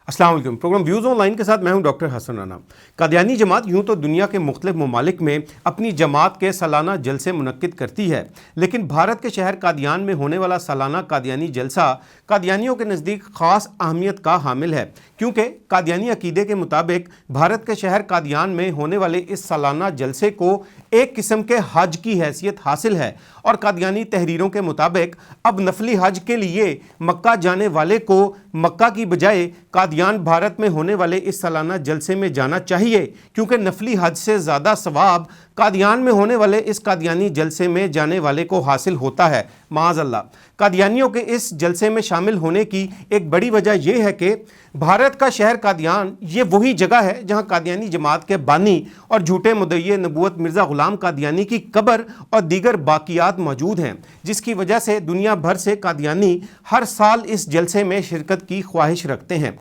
السلام علیکم۔ Programme views on line کے ساتھ میں ہوں ڈاکٹر حسن رانا۔ قادیانی جماعت یوں تو دنیا کے مختلف ممالک میں اپنی جماعت کے سالانہ جلسے منعقد کرتی ہے، لیکن بھارت کے شہر قادیان میں ہونے والا سالانہ قادیانی جلسہ قادیانیوں کے نزدیک خاص اہمیت کا حامل ہے، کیونکہ قادیانی عقیدے کے مطابق بھارت کے شہر قادیان میں ہونے والے اس سالانہ جلسے کو ایک قسم کے حج کی حیثیت حاصل ہے، اور قادیانی تحریروں کے مطابق اب نفلی حج کے لیے مکہ جانے والے کو مکہ کی بجائے قادیان بھارت میں ہونے والے اس سالانہ جلسے میں جانا چاہیے، کیونکہ نفلی حج سے زیادہ ثواب قادیان میں ہونے والے اس قادیانی جلسے میں جانے والے کو حاصل ہوتا ہے۔ معاذ اللہ، قادیانیوں کے اس جلسے میں شامل ہونے کی ایک بڑی وجہ یہ ہے کہ بھارت کا شہر قادیان یہ وہی جگہ ہے جہاں قادیانی جماعت کے بانی اور جھوٹے مدعی نبوت مرزا غلام قادیانی کی قبر اور دیگر باقیات موجود ہیں، جس کی وجہ سے دنیا بھر سے قادیانی ہر سال اس جلسے میں شرکت کی خواہش رکھتے ہیں۔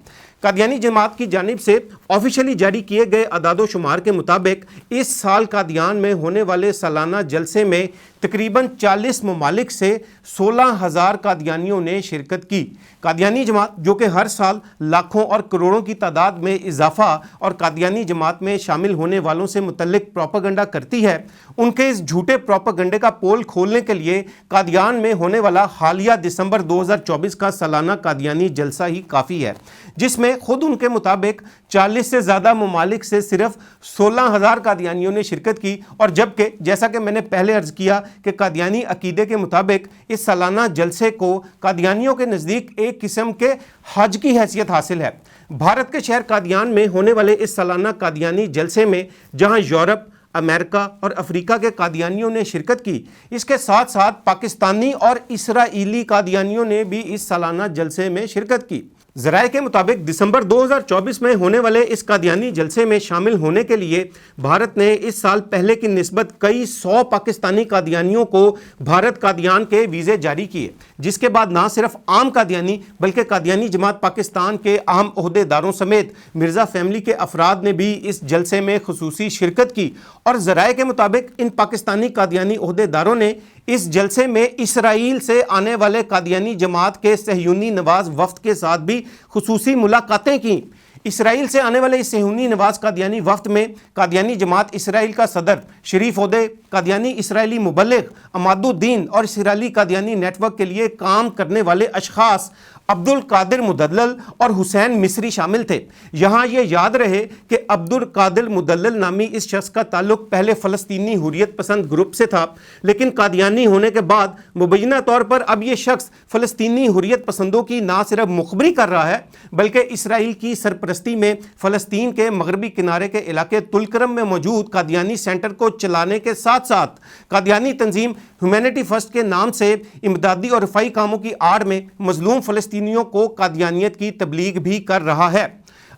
قادیانی جماعت کی جانب سے آفیشلی جاری کیے گئے اعداد و شمار کے مطابق اس سال قادیان میں ہونے والے سالانہ جلسے میں تقریباً 40 ممالک سے 16,000 قادیانیوں نے شرکت کی۔ قادیانی جماعت جو کہ ہر سال لاکھوں اور کروڑوں کی تعداد میں اضافہ اور قادیانی جماعت میں شامل ہونے والوں سے متعلق پروپیگنڈا کرتی ہے، ان کے اس جھوٹے پروپیگنڈے کا پول کھولنے کے لیے قادیان میں ہونے والا حالیہ دسمبر 2024 کا سالانہ قادیانی جلسہ ہی کافی ہے، جس میں خود ان کے مطابق 40 سے زیادہ ممالک سے صرف 16,000 قادیانیوں نے شرکت کی، اور جبکہ جیسا کہ میں نے پہلے عرض کیا کہ قادیانی عقیدے کے مطابق اس سالانہ جلسے کو قادیانیوں کے نزدیک ایک قسم کے حج کی حیثیت حاصل ہے۔ بھارت کے شہر قادیان میں ہونے والے اس سالانہ قادیانی جلسے میں جہاں یورپ، امریکہ اور افریقہ کے قادیانیوں نے شرکت کی، اس کے ساتھ ساتھ پاکستانی اور اسرائیلی قادیانیوں نے بھی اس سالانہ جلسے میں شرکت کی۔ ذرائع کے مطابق دسمبر 2024 میں ہونے والے اس قادیانی جلسے میں شامل ہونے کے لیے بھارت نے اس سال پہلے کی نسبت کئی 100 پاکستانی قادیانیوں کو بھارت قادیان کے ویزے جاری کیے، جس کے بعد نہ صرف عام قادیانی بلکہ قادیانی جماعت پاکستان کے اہم عہدے داروں سمیت مرزا فیملی کے افراد نے بھی اس جلسے میں خصوصی شرکت کی، اور ذرائع کے مطابق ان پاکستانی قادیانی عہدے داروں نے اس جلسے میں اسرائیل سے آنے والے قادیانی جماعت کے صہیونی نواز وفد کے ساتھ بھی خصوصی ملاقاتیں کی۔ اسرائیل سے آنے والے اس صہیونی نواز قادیانی وفد میں قادیانی جماعت اسرائیل کا صدر شریف عہدے، قادیانی اسرائیلی مبلغ عماد الدین اور اسرائیلی قادیانی نیٹ ورک کے لیے کام کرنے والے اشخاص عبد القادر مدلل اور حسین مصری شامل تھے۔ یہاں یہ یاد رہے کہ عبد القادر مدلل نامی اس شخص کا تعلق پہلے فلسطینی حریت پسند گروپ سے تھا، لیکن قادیانی ہونے کے بعد مبینہ طور پر اب یہ شخص فلسطینی حریت پسندوں کی نہ صرف مخبری کر رہا ہے بلکہ اسرائیل کی سرپرستی میں فلسطین کے مغربی کنارے کے علاقے تلکرم میں موجود قادیانی سینٹر کو چلانے کے ساتھ ساتھ قادیانی تنظیم ہیومینٹی فرسٹ کے نام سے امدادی اور رفاہی کاموں کی آڑ میں مظلوم فلسطینیوں کو قادیانیت کی تبلیغ بھی کر رہا ہے۔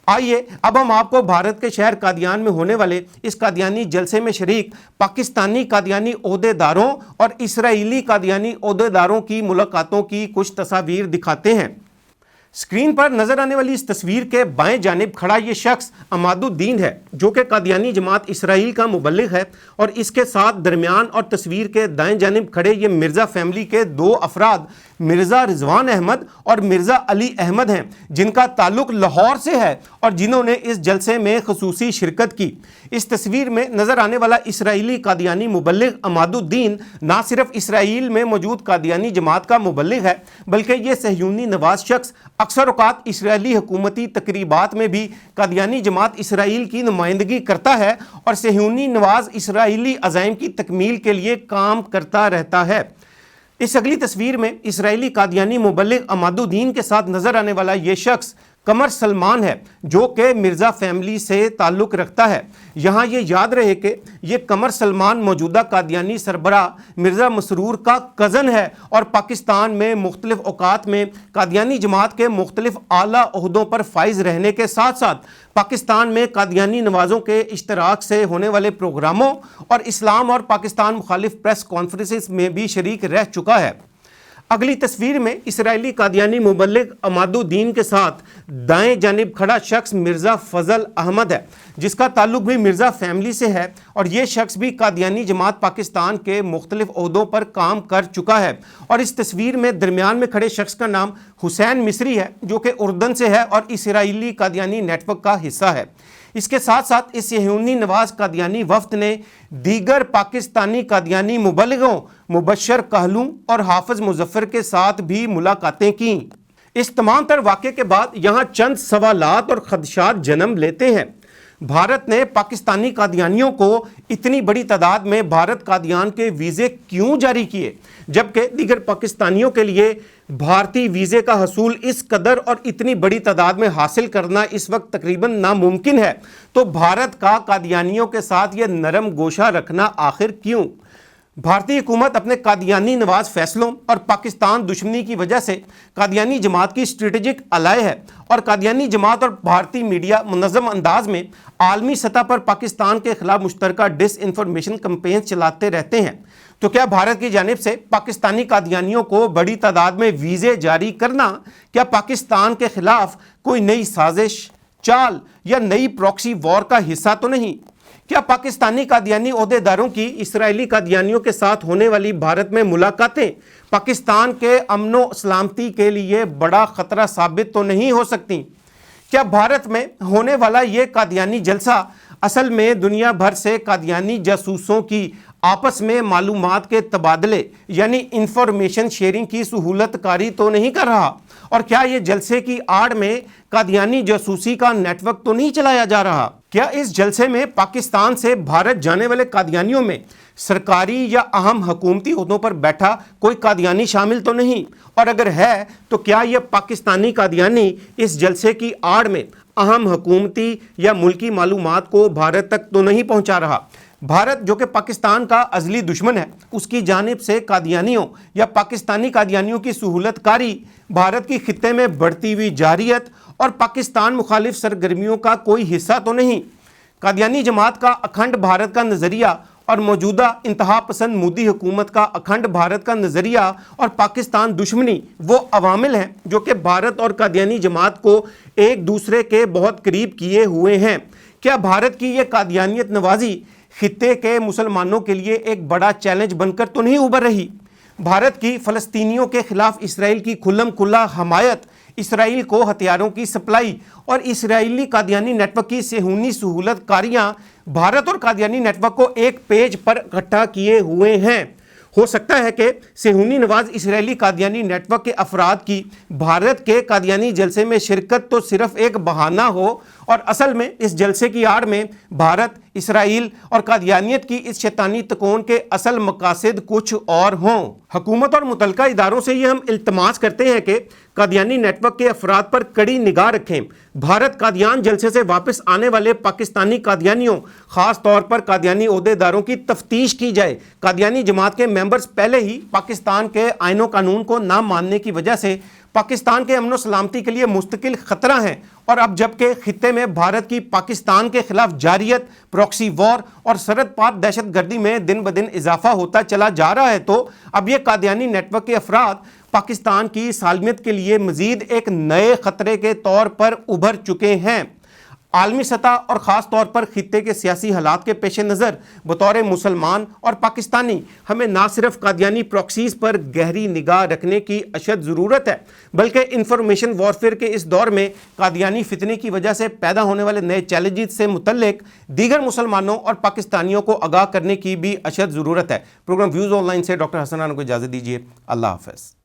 آئیے اب ہم آپ کو بھارت کے شہر قادیان میں ہونے والے اس قادیانی جلسے میں شریک پاکستانی قادیانی عہدے داروں اور اسرائیلی قادیانی عہدے داروں کی ملاقاتوں کی کچھ تصاویر دکھاتے ہیں۔ اسکرین پر نظر آنے والی اس تصویر کے بائیں جانب کھڑا یہ شخص عماد الدین ہے، جو کہ قادیانی جماعت اسرائیل کا مبلغ ہے، اور اس کے ساتھ درمیان اور تصویر کے دائیں جانب کھڑے یہ مرزا فیملی کے دو افراد مرزا رضوان احمد اور مرزا علی احمد ہیں، جن کا تعلق لاہور سے ہے اور جنہوں نے اس جلسے میں خصوصی شرکت کی۔ اس تصویر میں نظر آنے والا اسرائیلی قادیانی مبلغ عماد الدین نہ صرف اسرائیل میں موجود قادیانی جماعت کا مبلغ ہے بلکہ یہ صہیونی نواز شخص اکثر اوقات اسرائیلی حکومتی تقریبات میں بھی قادیانی جماعت اسرائیل کی نمائندگی کرتا ہے اور صہیونی نواز اسرائیلی عزائم کی تکمیل کے لیے کام کرتا رہتا ہے۔ اس اگلی تصویر میں اسرائیلی قادیانی مبلغ عماد الدین کے ساتھ نظر آنے والا یہ شخص قمر سلمان ہے، جو کہ مرزا فیملی سے تعلق رکھتا ہے۔ یہاں یہ یاد رہے کہ یہ قمر سلمان موجودہ قادیانی سربراہ مرزا مسرور کا کزن ہے اور پاکستان میں مختلف اوقات میں قادیانی جماعت کے مختلف اعلیٰ عہدوں پر فائز رہنے کے ساتھ ساتھ پاکستان میں قادیانی نوازوں کے اشتراک سے ہونے والے پروگراموں اور اسلام اور پاکستان مخالف پریس کانفرنسز میں بھی شریک رہ چکا ہے۔ اگلی تصویر میں اسرائیلی قادیانی مبلغ عماد الدین کے ساتھ دائیں جانب کھڑا شخص مرزا فضل احمد ہے، جس کا تعلق بھی مرزا فیملی سے ہے، اور یہ شخص بھی قادیانی جماعت پاکستان کے مختلف عہدوں پر کام کر چکا ہے۔ اور اس تصویر میں درمیان میں کھڑے شخص کا نام حسین مصری ہے، جو کہ اردن سے ہے اور اسرائیلی قادیانی نیٹ ورک کا حصہ ہے۔ اس کے ساتھ ساتھ اس صہیونی نواز قادیانی وفد نے دیگر پاکستانی قادیانی مبلغوں مبشر کہلوں اور حافظ مظفر کے ساتھ بھی ملاقاتیں کیں۔ اس تمام تر واقعے کے بعد یہاں چند سوالات اور خدشات جنم لیتے ہیں۔ بھارت نے پاکستانی قادیانیوں کو اتنی بڑی تعداد میں بھارت قادیان کے ویزے کیوں جاری کیے، جبکہ دیگر پاکستانیوں کے لیے بھارتی ویزے کا حصول اس قدر اور اتنی بڑی تعداد میں حاصل کرنا اس وقت تقریباً ناممکن ہے؟ تو بھارت کا قادیانیوں کے ساتھ یہ نرم گوشہ رکھنا آخر کیوں؟ بھارتی حکومت اپنے قادیانی نواز فیصلوں اور پاکستان دشمنی کی وجہ سے قادیانی جماعت کی اسٹریٹجک الائے ہے، اور قادیانی جماعت اور بھارتی میڈیا منظم انداز میں عالمی سطح پر پاکستان کے خلاف مشترکہ ڈس انفارمیشن کمپین چلاتے رہتے ہیں۔ تو کیا بھارت کی جانب سے پاکستانی قادیانیوں کو بڑی تعداد میں ویزے جاری کرنا کیا پاکستان کے خلاف کوئی نئی سازش، چال یا نئی پراکسی وار کا حصہ تو نہیں؟ کیا پاکستانی قادیانی عہدیداروں کی اسرائیلی قادیانیوں کے ساتھ ہونے والی بھارت میں ملاقاتیں پاکستان کے امن و سلامتی کے لیے بڑا خطرہ ثابت تو نہیں ہو سکتی؟ کیا بھارت میں ہونے والا یہ قادیانی جلسہ اصل میں دنیا بھر سے قادیانی جاسوسوں کی آپس میں معلومات کے تبادلے یعنی انفارمیشن شیئرنگ کی سہولت کاری تو نہیں کر رہا؟ اور کیا یہ جلسے کی آڑ میں قادیانی جاسوسی کا نیٹ ورک تو نہیں چلایا جا رہا؟ کیا اس جلسے میں پاکستان سے بھارت جانے والے قادیانیوں میں سرکاری یا اہم حکومتی عہدوں پر بیٹھا کوئی قادیانی شامل تو نہیں؟ اور اگر ہے تو کیا یہ پاکستانی قادیانی اس جلسے کی آڑ میں اہم حکومتی یا ملکی معلومات کو بھارت تک تو نہیں پہنچا رہا؟ بھارت جو کہ پاکستان کا ازلی دشمن ہے، اس کی جانب سے قادیانیوں یا پاکستانی قادیانیوں کی سہولت کاری، بھارت کی خطے میں بڑھتی ہوئی جارحیت اور پاکستان مخالف سرگرمیوں کا کوئی حصہ تو نہیں؟ قادیانی جماعت کا اکھنڈ بھارت کا نظریہ اور موجودہ انتہا پسند مودی حکومت کا اکھنڈ بھارت کا نظریہ اور پاکستان دشمنی وہ عوامل ہیں جو کہ بھارت اور قادیانی جماعت کو ایک دوسرے کے بہت قریب کیے ہوئے ہیں۔ کیا بھارت کی یہ قادیانیت نوازی خطے کے مسلمانوں کے لیے ایک بڑا چیلنج بن کر تو نہیں ابھر رہی؟ بھارت کی فلسطینیوں کے خلاف اسرائیل کی کھلم کھلا حمایت، اسرائیل کو ہتھیاروں کی سپلائی اور اسرائیلی قادیانی نیٹ ورک کی صہیونی سہولت کاریاں بھارت اور قادیانی نیٹ ورک کو ایک پیج پر اکٹھا کیے ہوئے ہیں۔ ہو سکتا ہے کہ صہیونی نواز اسرائیلی قادیانی نیٹ ورک کے افراد کی بھارت کے قادیانی جلسے میں شرکت تو صرف ایک بہانہ ہو، اور اصل میں اس جلسے کی آڑ میں بھارت، اسرائیل اور قادیانیت کی اس شیطانی تکون کے اصل مقاصد کچھ اور ہوں۔ حکومت اور متعلقہ اداروں سے یہ ہم التماس کرتے ہیں کہ قادیانی نیٹ ورک کے افراد پر کڑی نگاہ رکھیں۔ بھارت قادیان جلسے سے واپس آنے والے پاکستانی قادیانیوں، خاص طور پر قادیانی عہدیداروں کی تفتیش کی جائے۔ قادیانی جماعت کے ممبرز پہلے ہی پاکستان کے آئین و قانون کو نہ ماننے کی وجہ سے پاکستان کے امن و سلامتی کے لیے مستقل خطرہ ہیں، اور اب جبکہ خطے میں بھارت کی پاکستان کے خلاف جارحیت، پراکسی وار اور سرحد پار دہشت گردی میں دن بدن اضافہ ہوتا چلا جا رہا ہے، تو اب یہ قادیانی نیٹ ورک کے افراد پاکستان کی سالمیت کے لیے مزید ایک نئے خطرے کے طور پر ابھر چکے ہیں۔ عالمی سطح اور خاص طور پر خطے کے سیاسی حالات کے پیش نظر بطور مسلمان اور پاکستانی ہمیں نہ صرف قادیانی پراکسیز پر گہری نگاہ رکھنے کی اشد ضرورت ہے، بلکہ انفارمیشن وارفیئر کے اس دور میں قادیانی فتنے کی وجہ سے پیدا ہونے والے نئے چیلنجز سے متعلق دیگر مسلمانوں اور پاکستانیوں کو آگاہ کرنے کی بھی اشد ضرورت ہے۔ پروگرام ویوز آن لائن سے ڈاکٹر حسن رانا کو اجازت دیجیے۔ اللہ حافظ۔